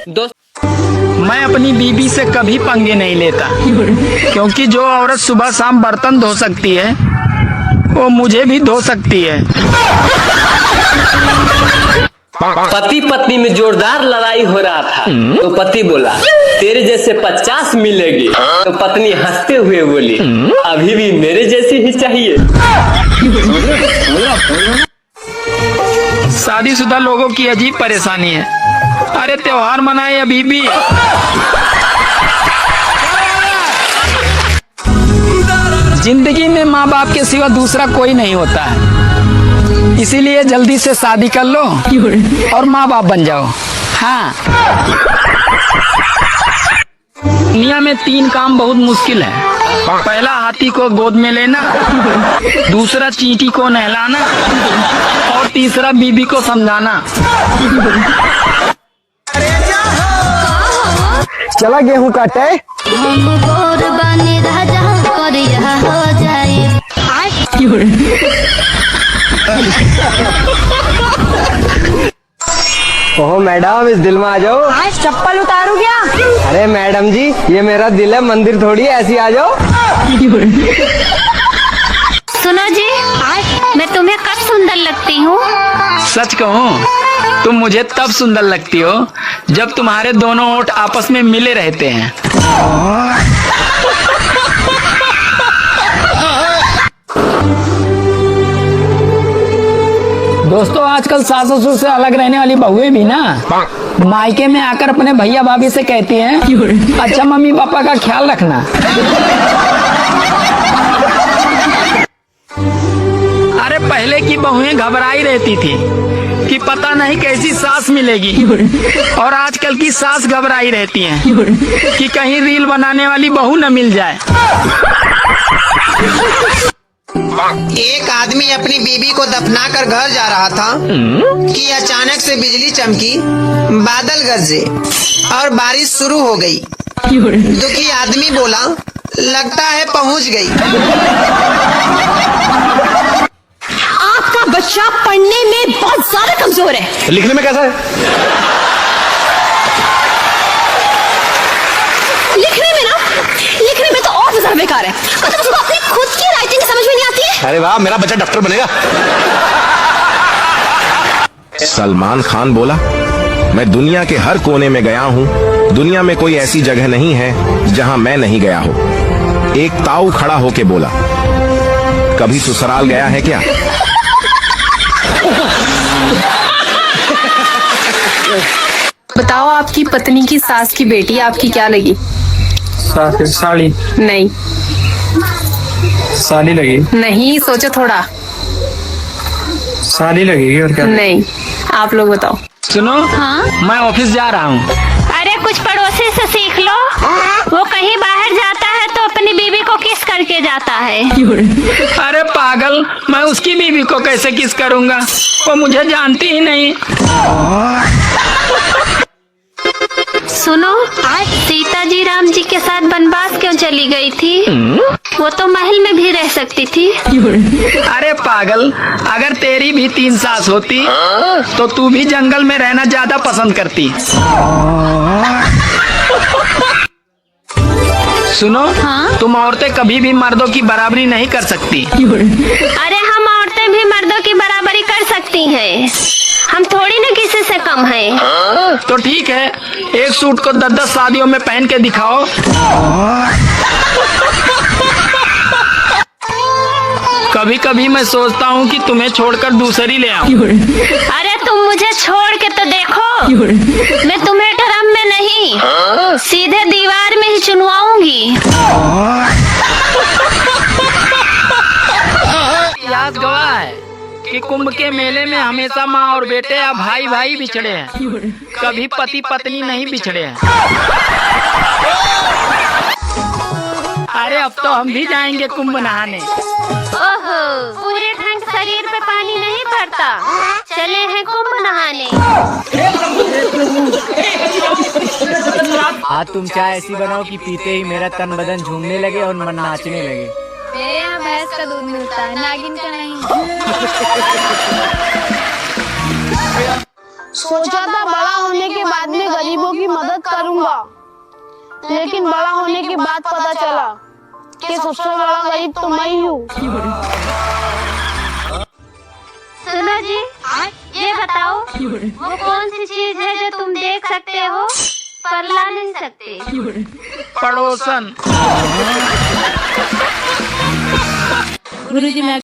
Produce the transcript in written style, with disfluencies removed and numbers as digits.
दोस्त मैं अपनी बीबी से कभी पंगे नहीं लेता, क्योंकि जो औरत सुबह शाम बर्तन धो सकती है वो मुझे भी धो सकती है। पति पत्नी में जोरदार लड़ाई हो रहा था तो पति बोला तेरे जैसे 50 मिलेगी, तो पत्नी हंसते हुए बोली अभी भी मेरे जैसी ही चाहिए। शादीशुदा लोगों की अजीब परेशानी है। अरे त्योहार मनाए अभी भी। जिंदगी में माँ बाप के सिवा दूसरा कोई नहीं होता है, इसीलिए जल्दी से शादी कर लो और माँ बाप बन जाओ। हाँ, दुनिया में 3 काम बहुत मुश्किल है। पहला हाथी को गोद में लेना, दूसरा चींटी को नहलाना और तीसरा बीबी को समझाना। चला गेहूं काटे। हम कुर्बानी राजा कर यह हो जाए। ओहो मैडम, इस दिल में आ जाओ। आज चप्पल उतारू क्या? अरे मैडम जी, ये मेरा दिल है, मंदिर थोड़ी है, ऐसी आ जाओ। सुनो जी, आज मैं तुम्हें कब सुंदर लगती हूँ? सच कहूँ तुम मुझे तब सुंदर लगती हो जब तुम्हारे दोनों होंठ आपस में मिले रहते हैं। दोस्तों, आजकल सास ससुर से अलग रहने वाली बहुएं भी ना मायके में आकर अपने भैया भाभी से कहती हैं अच्छा मम्मी पापा का ख्याल रखना। अरे पहले की बहुएं घबराई रहती थी कि पता नहीं कैसी सास मिलेगी, और आजकल की सास घबराई रहती हैं कि कहीं रील बनाने वाली बहू न मिल जाए। एक आदमी अपनी बीबी को दफना कर घर जा रहा था कि अचानक से बिजली चमकी, बादल गरजे और बारिश शुरू हो गई। दुखी आदमी बोला लगता है पहुंच गई। आपका बच्चा पढ़ने में बहुत ज्यादा कमजोर है। लिखने में कैसा है? लिखने में तो और ज्यादा बेकार है। मतलब उसको अपनी खुद की राइटिंग समझ में नहीं आती है। अरे वाह, मेरा बच्चा डॉक्टर बनेगा। सलमान खान बोला मैं दुनिया के हर कोने में गया हूँ, दुनिया में कोई ऐसी जगह नहीं है जहाँ मैं नहीं गया हूँ। एक ताऊ खड़ा होके बोला कभी ससुराल गया है क्या? बताओ, आपकी पत्नी की सास की बेटी आपकी क्या लगी? साड़ी। नहीं साड़ी लगी। नहीं, सोचो थोड़ा। साड़ी लगेगी और क्या? नहीं, आप लोग बताओ। सुनो, हाँ? मैं ऑफिस जा रहा हूँ। अरे कुछ पड़ोसी से सीख लो, वो कहीं बाहर जाता है तो अपनी बीवी को किस करके जाता है। अरे पागल, मैं उसकी बीवी को कैसे किस करूँगा, वो मुझे जानती ही नहीं। सुनो, आज सीता जी राम जी के साथ वनवास क्यों चली गई थी? वो तो महल में भी रह सकती थी। अरे पागल, अगर तेरी भी 3 सास होती तो तू भी जंगल में रहना ज्यादा पसंद करती। सुनो, हाँ? तुम औरतें कभी भी मर्दों की बराबरी नहीं कर सकती। अरे हम औरतें भी मर्दों की बराबरी कर सकती हैं। हम थोड़ी ना किसी से कम हैं। तो ठीक है, एक सूट को 10-10 शादियों में पहन के दिखाओ। कभी कभी मैं सोचता हूँ कि तुम्हें छोड़कर दूसरी ले आऊं। अरे तुम मुझे छोड़ के तो देखो, मैं तुम्हें ड्रम में नहीं सीधे दीवार में ही चुनवाऊंगी। इतिहास गवाह है कि कुंभ के मेले में हमेशा माँ और बेटे या भाई भाई बिछड़े हैं, कभी पति पत्नी नहीं बिछड़े हैं। अरे अब तो हम भी जाएंगे कुंभ नहाने। ओहो, पूरे ढंग शरीर पे पानी नहीं पड़ता, चले हैं कुंभ नहाने। आज तुम चाय ऐसी बनाओ कि पीते ही मेरा तन बदन झूमने लगे और मन नाचने लगे। मेरे यहाँ भैंस का दूध मिलता है, नागिन का नहीं। सोचा था बड़ा होने के बाद में गरीबों की करूंगा, लेकिन बड़ा होने के बाद पता चला कि सबसे बड़ा गरीब तो मैं ही हूँ। सुनो जी, ये बताओ वो कौन सी चीज है जो तुम देख सकते हो पर ला नहीं सकते? पड़ोसन। गुरुजी मैं